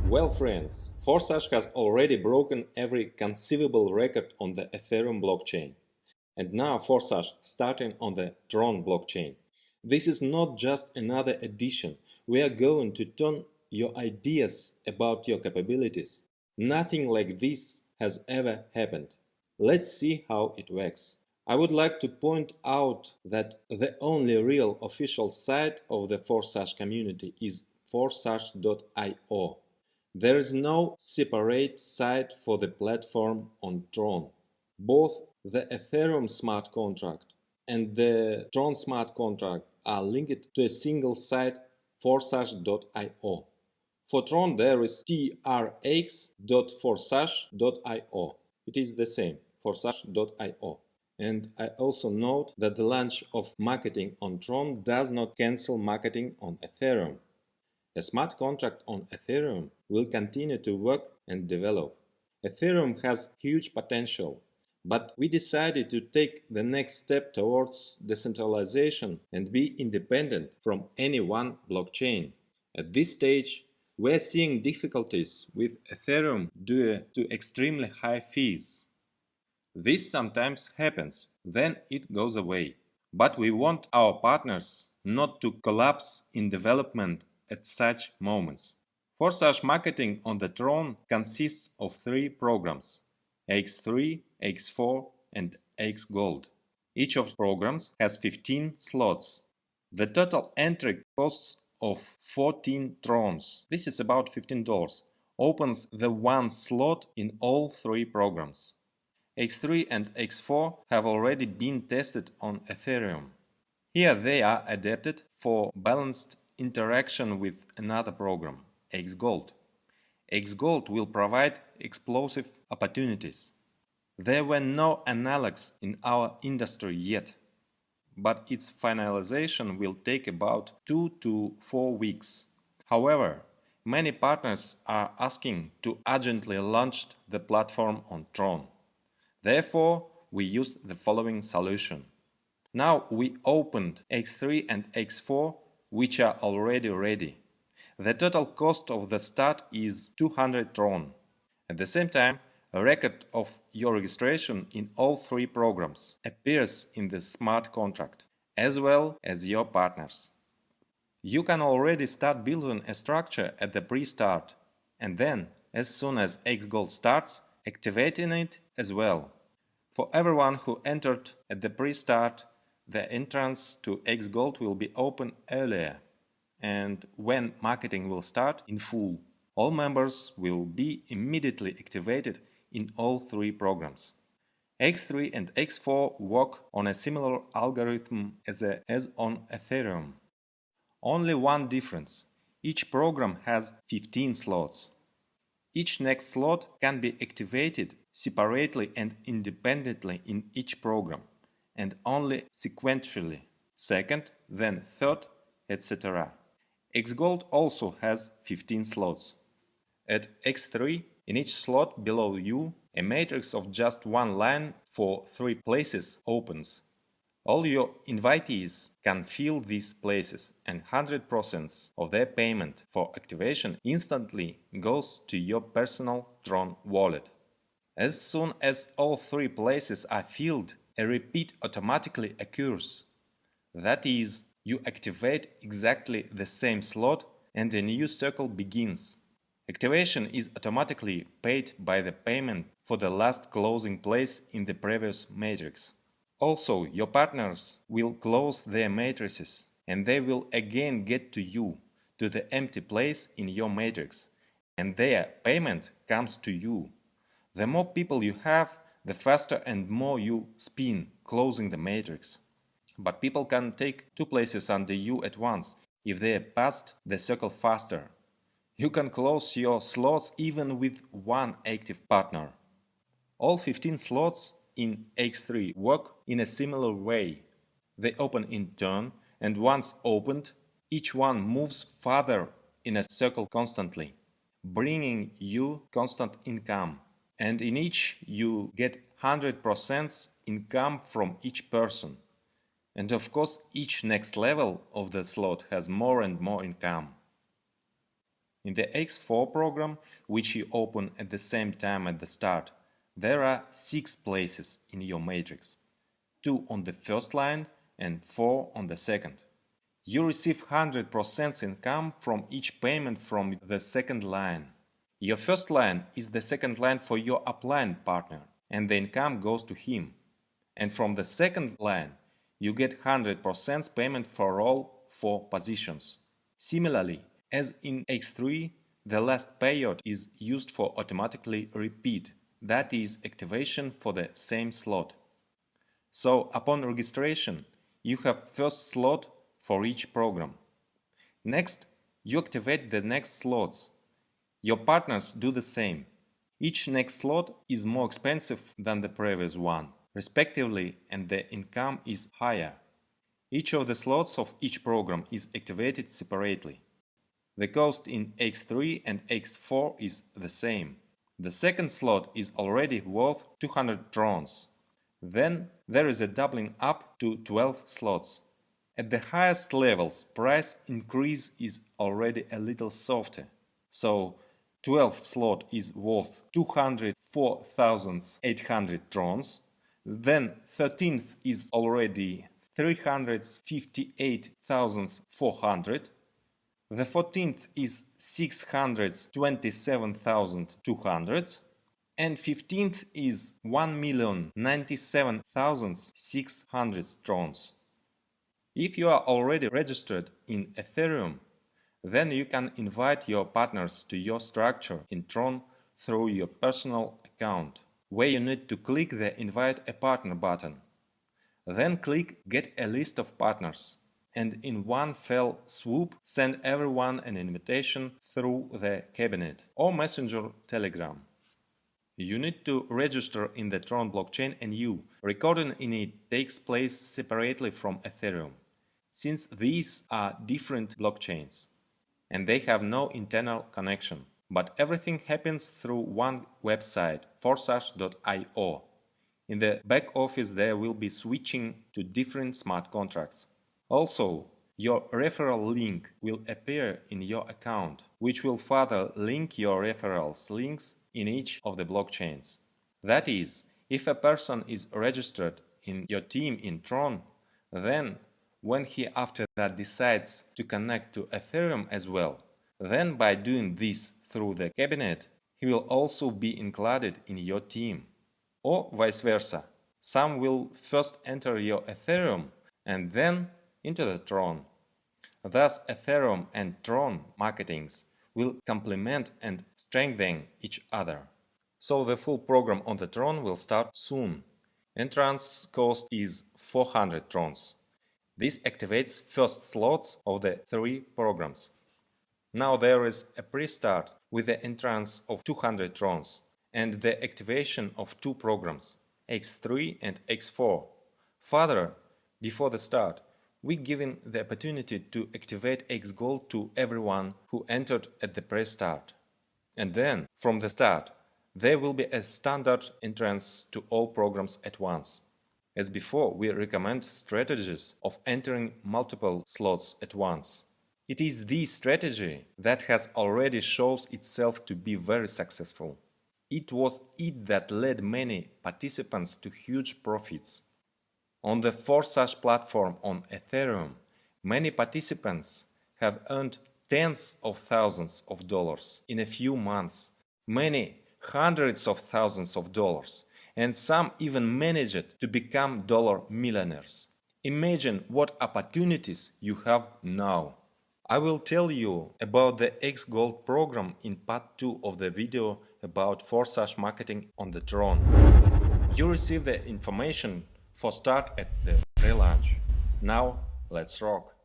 Well friends, Forsage has already broken every conceivable record on the Ethereum blockchain. And now Forsage starting on the Tron blockchain. This is not just another addition. We are going to turn your ideas about your capabilities. Nothing like this has ever happened. Let's see how it works. I would like to point out that the only real official site of the Forsage community is forsage.io. There is no separate site for the platform on Tron. Both the Ethereum smart contract and the Tron smart contract are linked to a single site, forsage.io. For Tron there is trx.forsage.io. It is the same, forsage.io. And I also note that the launch of marketing on Tron does not cancel marketing on Ethereum. A smart contract on Ethereum will continue to work and develop. Ethereum has huge potential, but we decided to take the next step towards decentralization and be independent from any one blockchain. At this stage, we are seeing difficulties with Ethereum due to extremely high fees. This sometimes happens, then it goes away. But we want our partners not to collapse in development at such moments. Forsage marketing on the Tron consists of 3 programs: X3, X4 and X Gold. Each of the programs has 15 slots. The total entry costs of 14 Trons, this is about $15, opens the one slot in all 3 programs. X3 and X4 have already been tested on Ethereum. Here they are adapted for balanced interaction with another program, X Gold. X Gold will provide explosive opportunities. There were no analogs in our industry yet, but its finalization will take about 2 to 4 weeks. However, many partners are asking to urgently launch the platform on Tron. Therefore, we used the following solution. Now we opened X3 and X4, which are already ready. The total cost of the start is 200 Tron. At the same time, a record of your registration in all 3 programs appears in the smart contract, as well as your partners. You can already start building a structure at the pre-start, and then, as soon as X Gold starts, activating it as well. For everyone who entered at the pre-start, the entrance to X Gold will be open earlier, and when marketing will start in full, all members will be immediately activated in all 3 programs. X3 and X4 work on a similar algorithm as on Ethereum. Only one difference: each program has 15 slots. Each next slot can be activated separately and independently in each program, and only sequentially, second, then third, etc. X Gold also has 15 slots. At X3, in each slot below you, a matrix of just one line for 3 places opens. All your invitees can fill these places, and 100% of their payment for activation instantly goes to your personal Tron wallet. As soon as all 3 places are filled, a repeat automatically occurs. That is, you activate exactly the same slot and a new circle begins. Activation is automatically paid by the payment for the last closing place in the previous matrix. Also, your partners will close their matrices, and they will again get to you, to the empty place in your matrix, and their payment comes to you. The more people you have, the faster and more you spin, closing the matrix. But people can take 2 places under you at once if they passed the circle faster. You can close your slots even with 1 active partner. All 15 slots in X3 work in a similar way. They open in turn, and once opened, each one moves further in a circle constantly, bringing you constant income. And in each you get 100% income from each person. And of course, each next level of the slot has more and more income. In the X4 program, which you open at the same time at the start, there are 6 places in your matrix, 2 on the first line and 4 on the second. You receive 100% income from each payment from the second line. Your first line is the second line for your upline partner, and the income goes to him. And from the second line, you get 100% payment for all 4 positions. Similarly, as in X3, the last payout is used for automatically repeat, that is activation for the same slot. So upon registration, you have first slot for each program. Next, you activate the next slots. Your partners do the same. Each next slot is more expensive than the previous one, respectively, and the income is higher. Each of the slots of each program is activated separately. The cost in X3 and X4 is the same. The second slot is already worth 200 trons. Then there is a doubling up to 12 slots. At the highest levels, price increase is already a little softer. So 12th slot is worth 204,800 trons. Then 13th is already 358,400. The 14th is 627,200. And 15th is 1,097,600 trons. If you are already registered in Ethereum, then you can invite your partners to your structure in Tron through your personal account, where you need to click the Invite a Partner button. Then click Get a list of partners, and in one fell swoop send everyone an invitation through the cabinet or Messenger Telegram. You need to register in the Tron blockchain, and recording in it takes place separately from Ethereum, since these are different blockchains and they have no internal connection. But everything happens through one website, forsage.io. In the back office there will be switching to different smart contracts. Also, your referral link will appear in your account, which will further link your referrals links in each of the blockchains. That is, if a person is registered in your team in Tron, then when he after that decides to connect to Ethereum as well, then by doing this through the cabinet, he will also be included in your team. Or vice versa. Some will first enter your Ethereum and then into the Tron. Thus, Ethereum and Tron marketings will complement and strengthen each other. So the full program on the Tron will start soon. Entrance cost is 400 Trons. This activates first slots of the 3 programs. Now there is a pre-start with the entrance of 200 Trons and the activation of 2 programs, X3 and X4. Further, before the start, we given the opportunity to activate X Gold to everyone who entered at the pre-start. And then, from the start, there will be a standard entrance to all programs at once. As before, we recommend strategies of entering multiple slots at once. It is this strategy that has already shown itself to be very successful. It was it that led many participants to huge profits. On the Forsage platform on Ethereum, many participants have earned tens of thousands of dollars in a few months, many hundreds of thousands of dollars, and some even managed to become dollar millionaires. Imagine what opportunities you have now. I will tell you about the X Gold program in part 2 of the video about Forsage marketing on the Tron. You receive the information for start at the pre-launch. Now, let's rock!